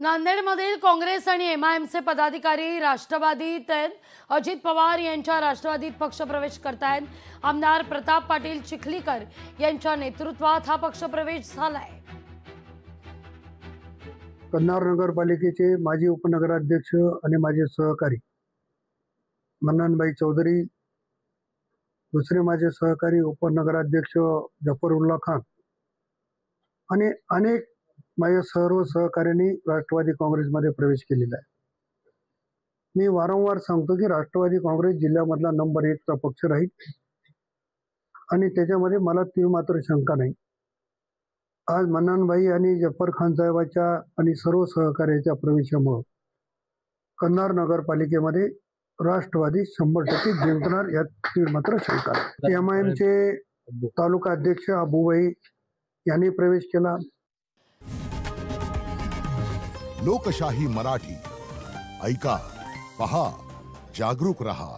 नांदेडमधील काँग्रेस आणि एमआयएमचे पदाधिकारी राष्ट्रवादीत अजित पवार यांच्या राष्ट्रवादीत पक्षप्रवेश करतायत। आमदार प्रताप पाटील चिखलीकर यांच्या नेतृत्वात हा पक्षप्रवेश झालाय। कन्नड नगरपालिकेचे माजी उपनगराध्यक्ष आणि माझे सहकारी मन्नानभाई चौधरी, दुसरे माझे सहकारी उपनगराध्यक्ष जफरुल्ला खान आणि अनेक माझ्या सर्व सहकाऱ्यांनी राष्ट्रवादी काँग्रेसमध्ये प्रवेश केलेला आहे। मी वारंवार सांगतो की राष्ट्रवादी काँग्रेस जिल्ह्यामधला नंबर 1 चा पक्ष राहील आणि त्याच्यामध्ये मला तीळ मात्र शंका नाही। आज मन्नानभाई आणि जफर खान साहेबांच्या आणि सर्व सहकार्याच्या प्रवेशामुळे कन्नड नगरपालिकेमध्ये राष्ट्रवादी 100% जिंकणार यात तीळ मात्र शंका नाही। एमआयएमचे तालुका अध्यक्ष अबूभाई यांनी प्रवेश केला। लोकशाही मराठी ऐका, पहा, जागरूक रहा।